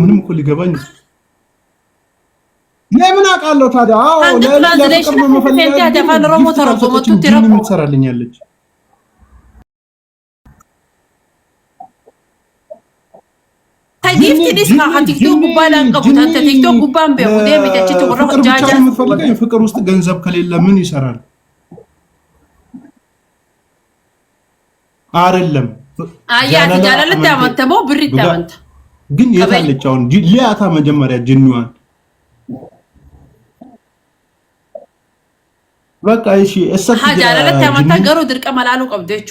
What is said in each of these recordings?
ምንም እኮ ሊገባኝ ለምን አውቃለሁ ታዲያ? አዎ ለፍቅር ነው መፈለግ ያደፋን ሮሞ ተረጎመ ምን ትሰራልኛለች? ታዲፍቲ ዲስካ ቲክቶክ ጉባላን ቀቡታን ቲክቶክ ጉባን በሙዴ ሚተችት ወረው ጃጃ የምትፈልገው ፍቅር ውስጥ ገንዘብ ከሌለ ምን ይሰራል? አይደለም አያት ጃላለት ያመተሞ ብር ይታመንታ ግን የታለች አሁን ሊያታ መጀመሪያ ጅንዋን በቃ እሺ እሰት ጃላለት ያመንታ ገሩ ድርቀ መላሉ ቀብደቹ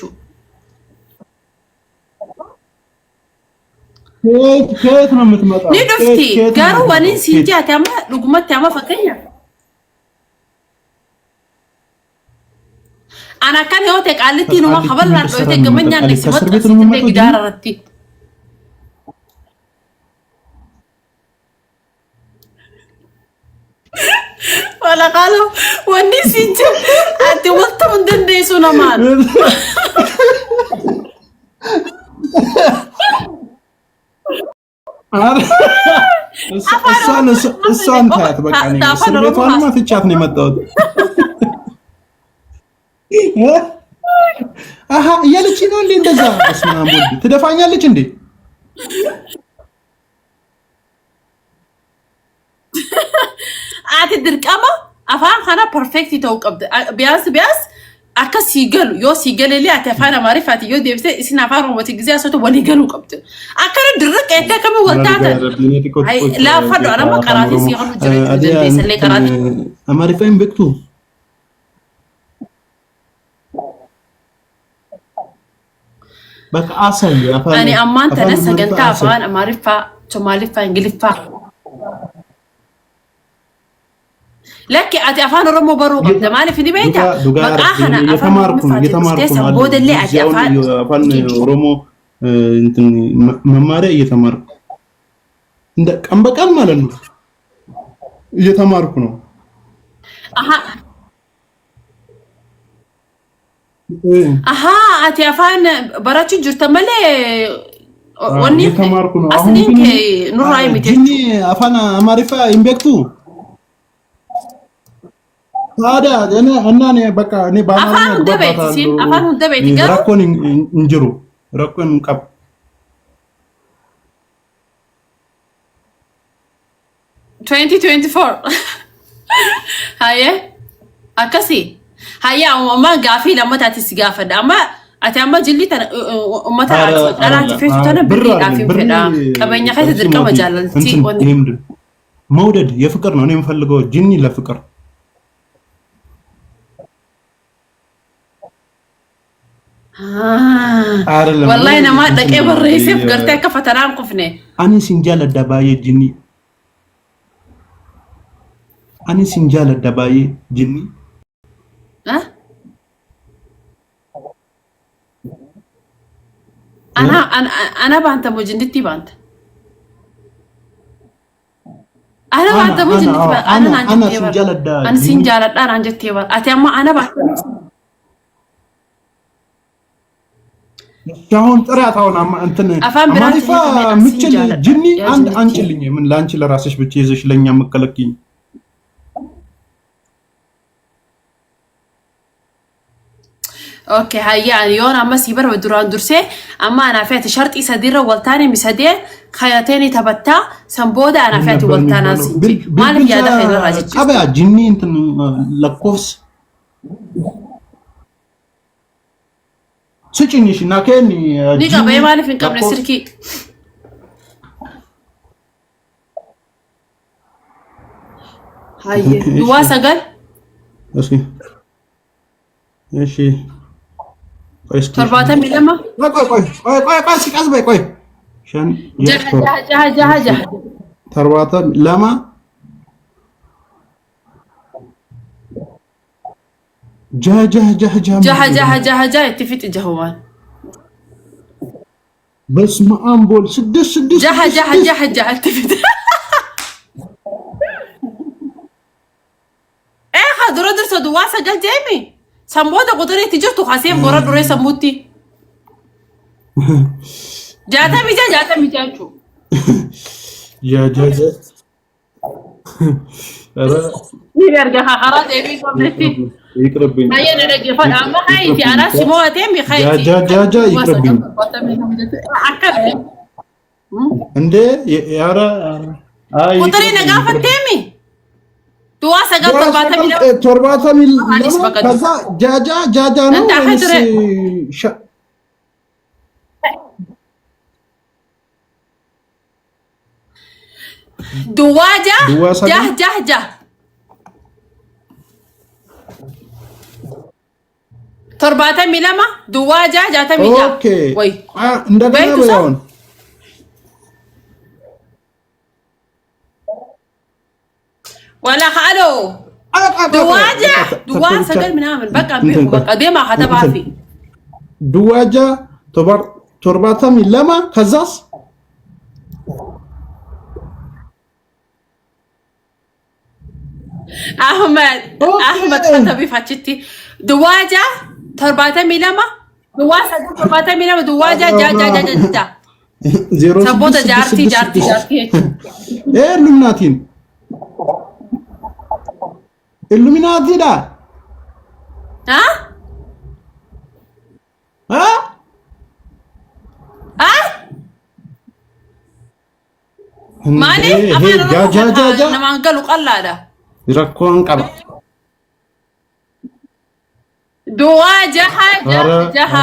ከየት ነው የምትመጣው? ንድፍቲ ገሩ ወኒ ሲንጃት ያማ ሉግመት ያማ ፈከኛ አና ካን ህይወት ቃልቲ ነው ማخبر ላልቶ የተገመኛ ለስበት ከስተ ግዳራርቲ ወላ ቃሉ ወኒ ሲንጃ አቲ ወጥቶ እንደነሱ ነው ማለት እሷን ታያት በቃ ነው እስር ቤቷን ማትቻት ነው የመጣሁት። አሃ እያለች ነው እንዴ እንደዛ በስማም ወልድ ትደፋኛለች እንዴ? አት ድርቀማ አፋን ኻና ፐርፌክት ይተውቀብ ቢያስ አከ ሲገሉ ዮ ሲገለሊ አተፋና ማሪፋት ዮ ደብተ እስና ፋሮ ወቲ ግዜ አሰቶ ወሊገሉ ቀብት አከረ ድርቅ የተከመ ወጣተ አይ ላ ፈዶ አረማ ቀራቲ ሲሆኑ ጀበ ሰለ ቀራቲ አማሪፋን በክቱ በቃ አሳይ አፋን እኔ አማን ተነሰ ገንታ አፋን አማሪፋ ሶማሊፋ እንግሊፋ لك أتي أفان رمو برو قبل ما في دبيتا بقى أنا يتماركون بودلي أتي أفان رمو مماري يتمارك عندك أم بقال مالنا يتماركون أها أتي أفان براتي جرتملي وني يتماركون أصلين كي نور راي ميتي جني أفان أماريفا إمبكتو هذا أنا بقى أنا بعمل أفهم دبيت سين أفهم دبيت كذا ركون إنجرو ركون كاب 2024 هاي أكسي هاي أما قافي لما تاتي قافة أما أتأمل جلي أما تاتي أنا تفيت أنا بري قافي كذا أبغى خير تدرك مجال تي مودد يفكرنا أنا مفلقو جني لا فكر والله أنا ما أدرك إيه بالرئيس فكرتها كفتران قفنة أنا سنجال الدباية جني أنا سنجال الدباية جني أنا بانت مجندتي بانت أنا بانت مجندتي بانت أنا سنجال الدباية أنا سنجال الدباية أنا جتي بانت أتيما أنا بانت አሁን ጥራት አሁን እንትን አማሪፋ ምችል ጅኒ አንድ አንችልኝ ምን ላንቺ ለራስሽ ብቻ ይዘሽ ለኛ መከለክኝ اوكي هيا يوم اما سيبر ودوران درسي اما انا فات شرطي سدير والتاني مسدي خياتيني تبتا سمبودا انا فات والتانا سنجي مالك يا دخل الراجل ابا جني انت لكوس سيجينيش ناكني نيجا باي مالي فين قبل سيركي هاي دواسا قال ايش ترباتا ملما قوي سيك ازبي قوي عشان جه ترباتا لما جه اتفت جهوان بس ما امبول سدس جه اتفت ايه خدرو درس دواسا قال جيمي سمبودا قدري تجرتو خاسين برا دري سموتي جاتا ميجا شو ጃጃጃ አረ ይርጋ ሐራት ኤቢ ኮምፕሊቲ ይቅርብኝ አየነ ደግፋ አማ ሃይቲ አራስ ሞቴም ይኸይቲ ጃጃጃ ይቅርብኝ እንዴ ያራ አይ ቁጥሪ ነጋፈቴሚ ዱዋ ሰገር ቶርባታ ሚል ከዛ ጃጃ ጃጃ ነው ዱዋጃ ጃህ ጃህ ጃህ ቶርባታ ሚለማ ዱዋጃ ጃታ ሚጃ ወይ እንደገና በያውን ولا خالو دواجة سجل منامن بقى بيما خطبها في دواجة ترباتا من لما كزاس أحمد خطبي فاتشتي دواجة ترباتا من لما دواجة ترباتا من لما دواجة جا جا جا جا جا سبوتا جارتي ايه اللومناتين ኢሉሚናቲ ዳ ማኔ ጃጃጃጃ ነማንገሉ ቀላዳ ይረኮን ቀባ ዱዋጃ ጃሃ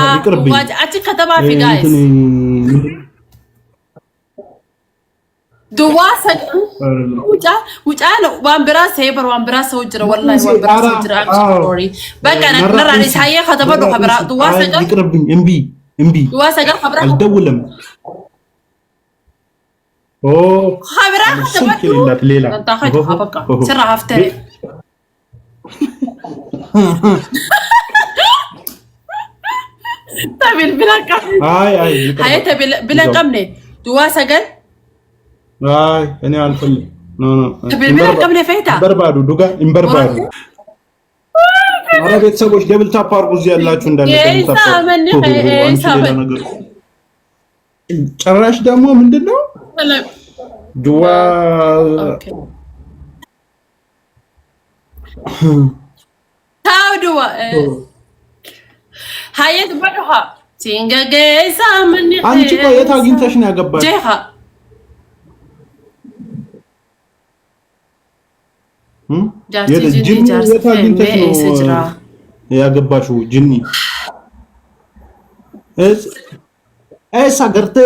ዱዋጃ አቺ ከተባ ፊ ጋይስ دواسة وجانا وامبراس هيبر وامبراس وجرا والله وامبراس وجرا أمشي بقى أنا نرى نسايا خطبة له خبرة دواسة يقربني إمبي دواسة قال خبرة الدولم أوه خبرة خطبة ليلة أنت أخذها بقى سرع هفتري تبي بلا كم هاي تبي بلا كمني دواسة قال አይ እኔ አልፈልግ ተብልብላ ቀብለ ፈይታ በርባዱ ዱጋ እንበርባዱ አረ ቤተሰቦች ደብል ታፕ አርጉ እዚህ ያላችሁ እንዳለ ጭራሽ ደግሞ ምንድነው ዱዋ ታው ዱዋ ሃየት በዱሃ ሲንገገሳ ምን አንቺ ቆይ የት አግኝተሽ ነው ያገባሽ ጄሃ ያገባሽው ጅኒ እሳ ገርቴ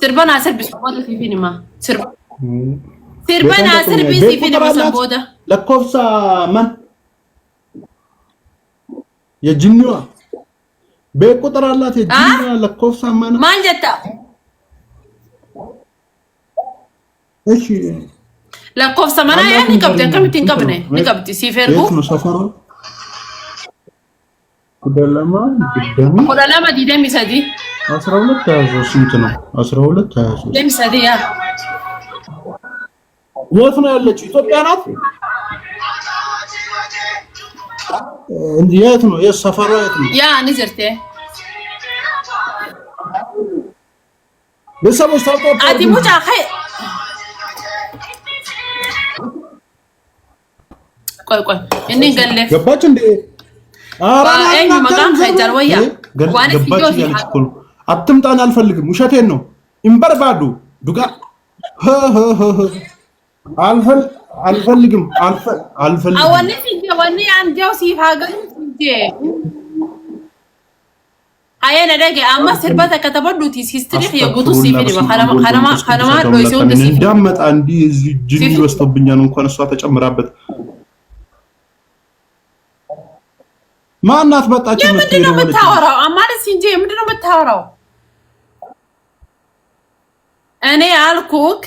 ስርባና ሰርቢስ ወደ ፊኒማ ስርባና ሰርቢስ ፊኒማ ሰቦዳ ለኮፍሳ ማን የጅኒዋ በቁጥር አላት የጅኒዋ ለኮፍሳ ማን ጀታ እሺ لكوف سمانا يعني كبتين كم تنكبني نكبتي سيفرقو كدلما دي دمي سدي 12 تازو سنتنا 12 تازو دمي سدي يا የት ነው ያለችው ኢትዮጵያ ናት የት ነው የሰፈሯ የት ነው ያ ንዝርቴ በሰቦች ታውቀው አዲ ሙጫ ኸይ ቆይ እኔ ገለፍ ገባች እንዴ አራ አይ ማጋን ኸይጃል ወያ ዋኔ ፊጆሲ አትምጣን አልፈልግም ውሸቴን ነው እንበርባዱ ዱጋ አልፈልግም አወኔ ፊጆ ወኔ አንጃው ሲፋገሩ ፊጄ አየነ ደገ አማ ስርባታ ከተበዱቲ ሲስትሪክ የጉቱ ሲፊኒ በኸለማ ሎይሶን ደሲ እንዳመጣ እንዲ ጅኒ ወስቶብኛል እንኳን እሷ ተጨምራበት ማናት መጣች ምንድነው የምታወራው አማለስ እንጂ ምንድነው የምታወራው እኔ አልኩክ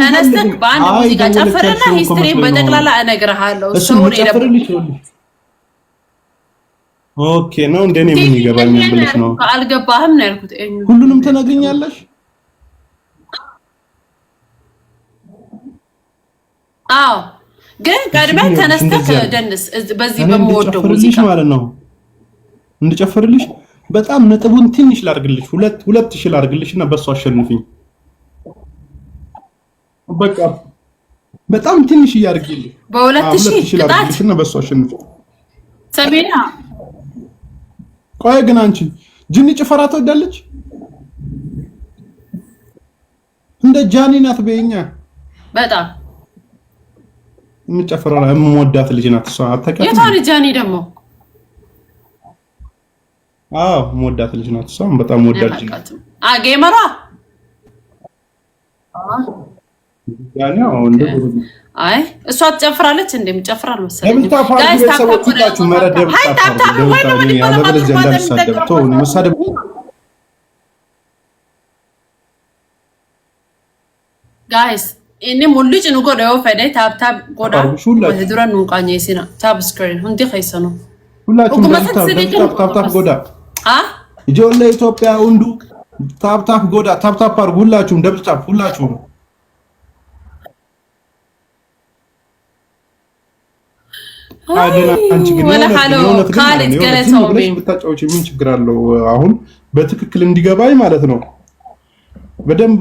ተነስተክ በአንድ ሙዚቃ ጨፍርና ሂስትሪ በጠቅላላ እነግርሃለሁ ሰው ነው ኦኬ ነው እንደኔ ምን ይገባኛል ብለሽ ነው አልገባህም ነው ያልኩት ሁሉንም ተነግኛለሽ አዎ ግን ቀድመህ ተነስተክ ደንስ በዚህ በመወደው ሙዚቃ ማለት ነው እንድጨፍርልሽ በጣም ነጥቡን ትንሽ ላርግልሽ ሁለት ሺህ ላርግልሽና በሷ አሸንፊኝ በቃ በጣም ትንሽ ያርግልኝ በ2000 ቅጣት እና በሷ አሸንፍ ሰሜና ቆይ ግን አንቺ ጅኒ ጭፈራ ትወዳለች እንደ ጃኒ ናት በእኛ በጣም የምጨፈረው የምወዳት ልጅ ናት እሷ አታውቂያትም የታሪ ጃኒ ደግሞ የምወዳት ልጅ ናት እሷ በጣም ወዳጅ ጌመሯ ጃኒ እንደ አይ እሷ ትጨፍራለች እንደምጨፍራል መሰለኝ ጋይስ ታውቃላችሁ መረደብ ታውቃላችሁ ጋይስ እኔ ሙልጭ ንጎ ነው ፈደ ታፕታፕ ጎዳ ወድረን ንቃኘ ሲና ታፕ ስክሪን ሁንዲ ከይሰኑ ሁላችሁም ታፕታፕ ጎዳ ይጆለ ኢትዮጵያ ወንዱ ታፕታፕ ጎዳ ታፕታፕ አርጉ ሁላችሁም ደብጫፍ ሁላችሁም አንቺ ግን ወላ ሃሎ ካሌት ገለታው ብታጫውቺ ምን ችግር አለው አሁን በትክክል እንዲገባኝ ማለት ነው በደንብ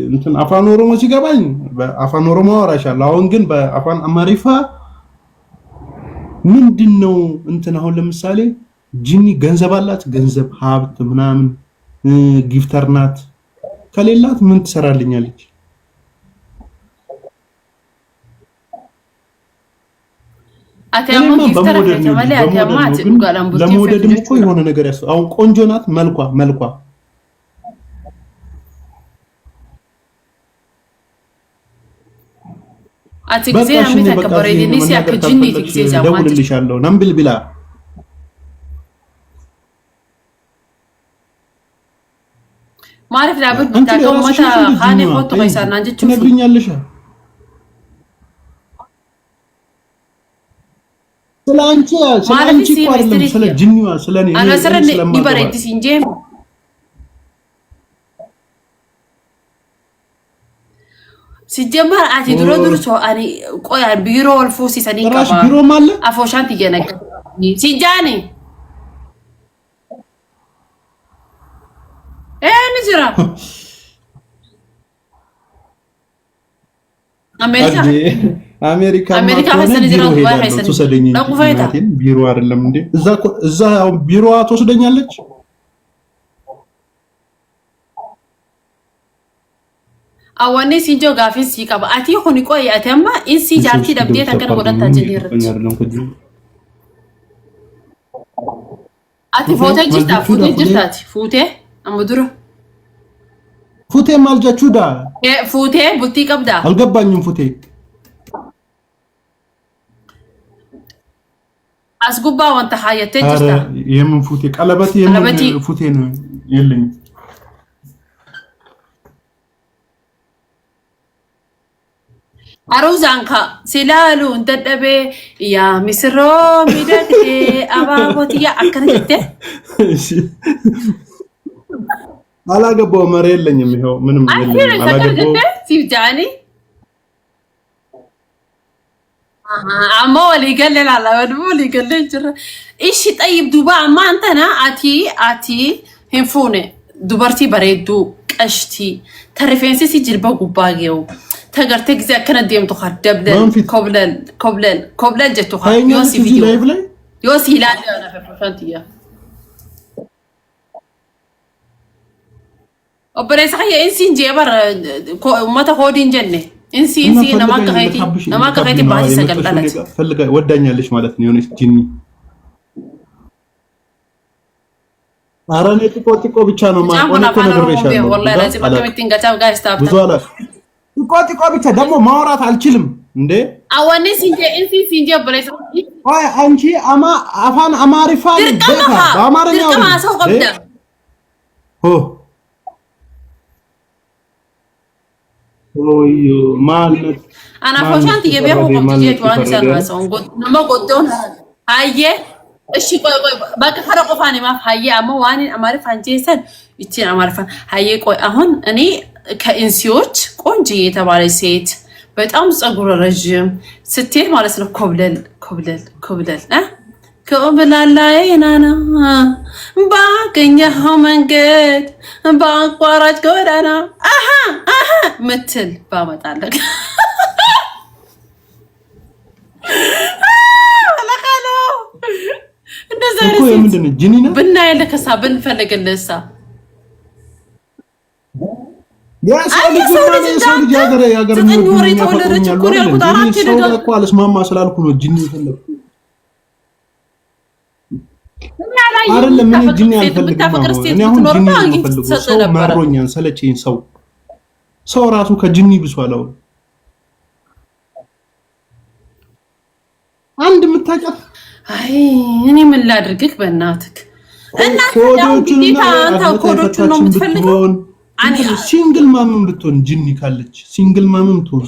እንትን አፋን ኦሮሞ ሲገባኝ በአፋን ኦሮሞ አወራሻለሁ አሁን ግን በአፋን አማሪፋ ምንድነው እንትን አሁን ለምሳሌ ጂኒ ገንዘብ አላት ገንዘብ ሀብት ምናምን ጊፍተር ናት ከሌላት ምን ትሰራልኛለች አተያሙ ጊፍተር ከተባለ አተያማት ጋላም ቡቲ ለሞደድም እኮ የሆነ ነገር ያስ አሁን ቆንጆ ናት መልኳ አትግዜ አሚታ ከበረዲኒ ሲያከጂኒ ትግዜ ዛማት ደውልልሻለሁ ነምብል ቢላ ማሪፍ ዳብት ታቀው ማታ ሃኔ ፎቶ ከይሳና እንጂ ትነግሪኛለሽ ስላንቺ አይደለም ስለ ጂኒዋ ስለኔ አልወሰረን ይበረድ ሲንጄ ሲጀመር አቲ ድሮ ሰው አኒ ቆያ ቢሮ ወልፎሲ ሰኒቃ ቢሮ ማለት አፎሻንት ይገነቀ ሲጃኒ ንጅራ አሜሪካ ፈሰንጅራ ዱባይ ፈሰንጅራ ነቁፋይታ ቢሮ አይደለም እንዴ እዛ ቢሮዋ ትወስደኛለች አወኔ ሲንጆ ጋፊስ ሲቀባ አቲ ሆኒ ቆይ አተማ ኢንሲ ጃርቲ ደብዴ ተከረ ወደታ ጅኒርት አቲ ፎቶ ጅርታቲ ፉቴ አምዱሩ ፉቴ ማልጃቹዳ ፉቴ ቡቲ ቀብዳ አልገባኝም ፉቴ አስጉባ ወንተ ሀየተ ጅርታ የምን ፉቴ ቀለበት የምን ፉቴ ነው የለኝ አሩዛንካ ሲላሉ እንደደበ ያ ሚስሮ ሚደክ አባቦትያ አከነከተ እሺ አላገባው መሬ የለኝም ይሄው ምንም የለኝም አላገባው ሲብጃኒ አማ ወሊገለል አላ ወድሙ ሊገለል ጅራ እሺ طيب ዱባ አማ አንተና አቲ ሄንፎኔ ዱበርቲ በሬዱ ቀሽቲ ተረፌንሲ ሲጅልባ ጉባጌው ተገርተ ግዜ ከነደምቱ ኸደብለን ኮብለል ጀቱ ኸ ዮሲ ቪዲዮ ዮሲ ይላል ያና ፈፈንቲያ ኦበሬሳ የኢንሲ ጀበር ኡመተ ሆዲን ጀነ ኢንሲ ነማከኸይቲ ባሲ ሰቀልቀለት ፈልጋ ወዳኛለሽ ማለት ነው የሆነች ጂኒ አራኔ ቲቆ ብቻ ነው ማለት ነው ነገርሻለሁ ወላሂ ለዚህ በከመቲን ጋቻው ጋር ስታፍ ብዙ አላ ቲቆ ብቻ ደግሞ ማውራት አልችልም እንዴ አወኔ ሲንጀ ኢንሲ ሲንጀ ብሬስ አይ አንቺ አፋን አማሪፋ ደካ በአማርኛ ሰው ቀብዳ ሆ ኦዮ ማለት አና ፎሻንት የቤሁ ቆምቲት ዋን ሰራሰው ነማ ቆዶን አየ እሺ ቆይ በቃ ፈረቆፋኔ ማፍ አየ አማ ዋኒ አማሪፋ አንጀሰን እቺ አማሪፋ አየ ቆይ አሁን እኔ ከኢንሲዎች ቆንጆ የተባለች ሴት በጣም ጸጉር ረጅም ስትሄድ ማለት ነው ኮብለል ከኦብላላይናና ባገኘኸው መንገድ በአቋራጭ ጎዳና አሃ አሃ ምትል ባመጣለህ ለካሎ እንደዛ እኮ ምንድን ነው ጂኒ ነው ብናይ ለከሳ ብንፈልግልህሳ ያሰው ልጅ ያገር ዘጠኝ ወር የተወለደች እኮ ነው ያልኩት። አራት ነገር እኮ አልስማማ ስላልኩ ነው ጂኒ የፈለኩት አይደለም። ምን ጂኒ አልፈልግም። እኔ አሁን ጂኒ ነው ሰው መሮኛል፣ ሰለቸኝ። ሰው ራሱ ከጂኒ ብሷል። አሁን አንድ የምታውቃት አይ እኔ ምን ላድርግህ በእናትህ እና ኮዶቹን ነው የምትፈልገው? ሲንግል ማምን ብትሆን ጂኒ ካለች ሲንግል ማምን ብትሆን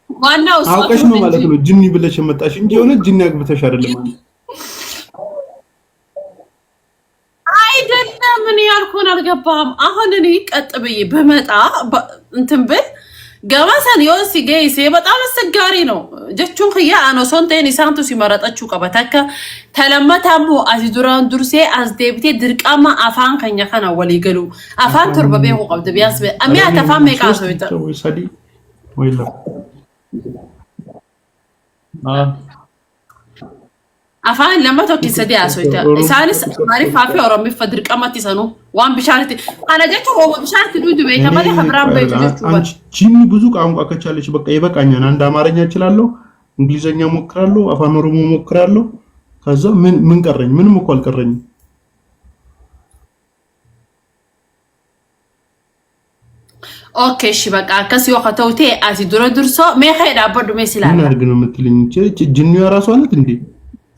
ዋናው አውቀሽ ነው ማለት ነው ጂኒ ብለሽ መጣሽ እንጂ የሆነ ጂኒ አግብተሽ አይደለም ማለት አይደለም። ምን ያልኩን አልገባም። አሁን እኔ ቀጥ ብዬ በመጣ እንትን ብል ገባሳን ዮሲ ገይሴ በጣም አስቸጋሪ ነው። ጀቹን ከያ አኖ ሶንቴን ኢሳንቱ ሲመረጠቹ ቀበታከ ተለመታሙ አዚዱራን ዱርሴ አዝዴብቴ ድርቃማ አፋን ከኛ ከና ወሊገሉ አፋን ተርበበው ቀብደ ቢያስ አሚያ ተፋም መቃሶ ይታ ወይሰዲ ወይላ afaan lama tokki sadii asoita isaanis maariif hafi oromi fadir qamati sanu waan bishaarti ana jechu oo bishaarti dudu be kamali habran be አንቺ ጂኒ ብዙ ቋንቋ ከቻለች በቃ ይበቃኛል። አንድ አማርኛ እችላለሁ፣ እንግሊዘኛ ሞክራለሁ፣ አፋን ኦሮሞ ሞክራለሁ። ከዛ ምን ቀረኝ? ምንም እኮ አልቀረኝም። ኦኬ እሺ በቃ ከሲዮ ከተውቴ አዚ ድሮድርሶ መሄድ አበዱ መስላል ምን አድርግ ነው የምትልኝ? ጂኒዋ ራሷ አለት እንዴ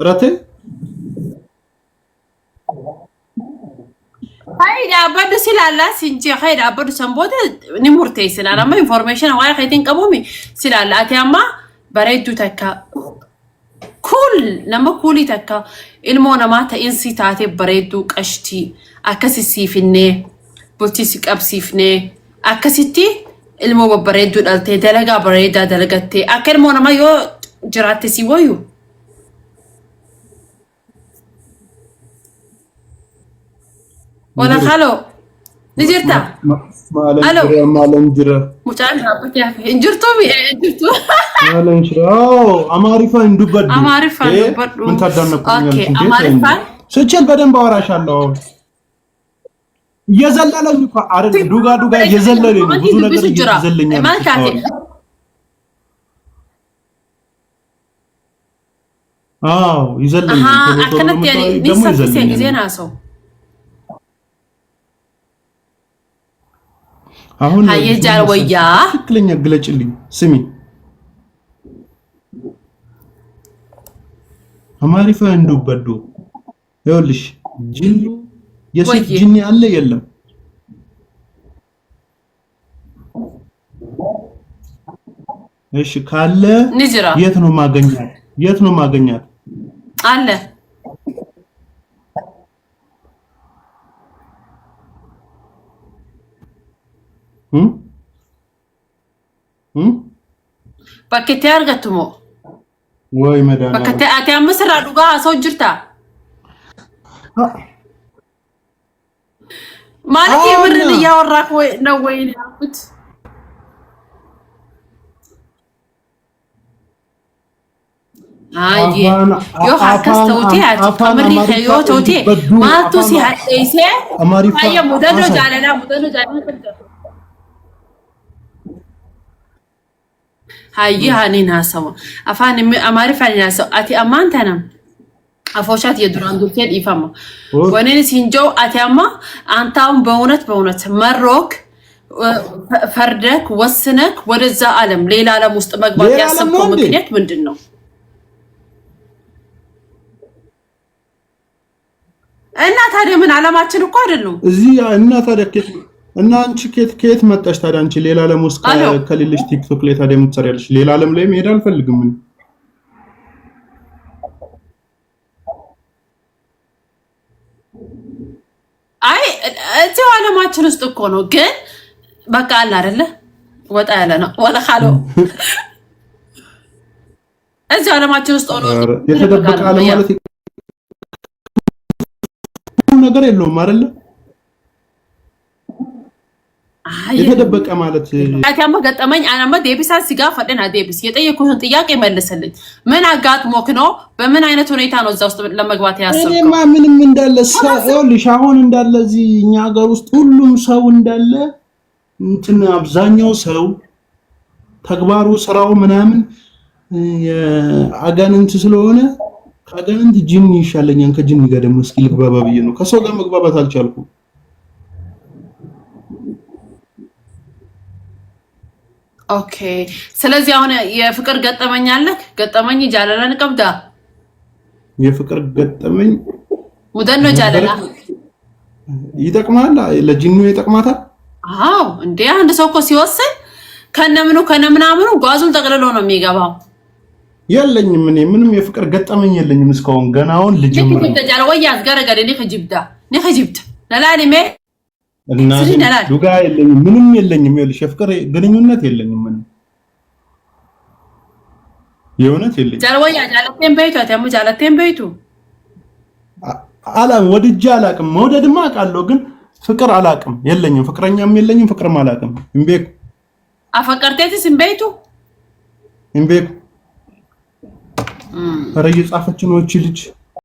ረተ hayda abadu silala sinji hayda abadu samboda ni murtay silala ma information waa khaytin qabomi silala atiyama bareedu takka kul nama kuli takka ilmo namata insi taate bareedu qashti akasi sifine bulti siqabsifne akasitti ilmo bareedu dalte dalaga bareeda dalagatte akal mo nama yo jiraate si wayu ولا خلو نجرتا مالن جرا مشان رابطي انجرتو انجرتو مالن جرا اماريفا اندبد اماريفا اندبد من تدنقوا اوكي اماريفا سچل بدن باوراሻለሁ የዘለለኝ እኮ አረድ ዱጋ የዘለለኝ ብዙ ነገር ይዘለኛል ማካቴ አዎ ይዘለኛል አከነት ያኔ ንሰፍሴ ጊዜና ሰው አሁን hayjar waya ትክክለኛ ግለጭልኝ ስሚ አማሪፋ እንደበዶ ይኸውልሽ ጂኒ የሴት ጂኒ አለ የለም እሺ ካለ የት ነው ማገኛት አለ bakete argatumo ወይ መዳና bakete ati amsራ ዱጋ ሰው ጅርታ ማለት የምርን ያወራክ ወይ ነው ወይ ያልኩት አይ ዮ ሀከስ ተውቴ አቲ ከምሪ ከዮ ተውቴ ማቱ ሲሐይሴ አየ ሙደዶ ጃለና هاي هانين هاسوا أفان أماري فاني هاسوا أتي أمان تنام أفوشات يدران دكتور إفهمه ونين سينجو أتي أما أنتام بونت مروك فردك وسنك ورزا عالم ليلة على مستمق باقي أسبكم مكنيت من دنو أنا تاري من علامات شنو قادلو زي أنا تاري كيف እና አንቺ ከየት መጣሽ ታዲያ? አንቺ ሌላ ዓለም ውስጥ ከሌለሽ ቲክቶክ ላይ ታዲያ የምትሰሪያለሽ? ሌላ ዓለም ላይ መሄድ አልፈልግም። አይ እዚሁ ዓለማችን ውስጥ እኮ ነው። ግን በቃ አለ አይደለ ወጣ ያለ ነው ወላ ካሎ እዚሁ ዓለማችን ውስጥ ሆኖ የተደበቀ ዓለም ማለት ነገር የለውም አይደለ? የተደበቀ ማለት አታማ ገጠመኝ አናማ ዴቢሳ ሲጋ ፈደና ዴቢስ የጠየኩህን ጥያቄ መልስልኝ። ምን አጋጥሞክ ነው? በምን አይነት ሁኔታ ነው እዛ ውስጥ ለመግባት ያሰብከው? እኔማ ምንም እንዳለ ሰውልሽ አሁን እንዳለ እዚህ እኛ ሀገር ውስጥ ሁሉም ሰው እንዳለ እንትን አብዛኛው ሰው ተግባሩ ስራው ምናምን የአጋንንት ስለሆነ ከአጋንንት ጂኒ ይሻለኛል። ከጂኒ ጋር ደግሞ እስኪ ልግባባ ብዬ ነው። ከሰው ጋር መግባባት አልቻልኩም። ኦኬ ስለዚህ አሁን የፍቅር ገጠመኝ አለክ? ገጠመኝ ጃለላን ቀብዳ የፍቅር ገጠመኝ ሙደኖ ጃለላ ይጠቅማል? ለጂኒ ይጠቅማታል? አዎ እንዴ አንድ ሰው እኮ ሲወስን ከነምናምኑ ጓዙን ጠቅልሎ ነው የሚገባው። የለኝም እኔ ምንም የፍቅር ገጠመኝ የለኝም እስካሁን። ገና አሁን ልጀምር ነው ተጃለ ወያዝ ገረገደ ነህ ጅብዳ ለላሊሜ እና ዱጋ የለኝም ምንም የለኝም። ይኸውልሽ የፍቅር ግንኙነት የለኝም ምንም የእውነት የለኝም። ጃለወያ ጃለቴን በይቱ አታሙ ጃለቴን በይቱ አላ ወድጄ አላቅም። መውደድማ አውቃለሁ ግን ፍቅር አላቅም። የለኝም ፍቅረኛም የለኝም ፍቅርም አላቅም። እምቤክ አፈቀርቴትስ እምቤቱ ኧረ እየጻፈች ነው እቺ ልጅ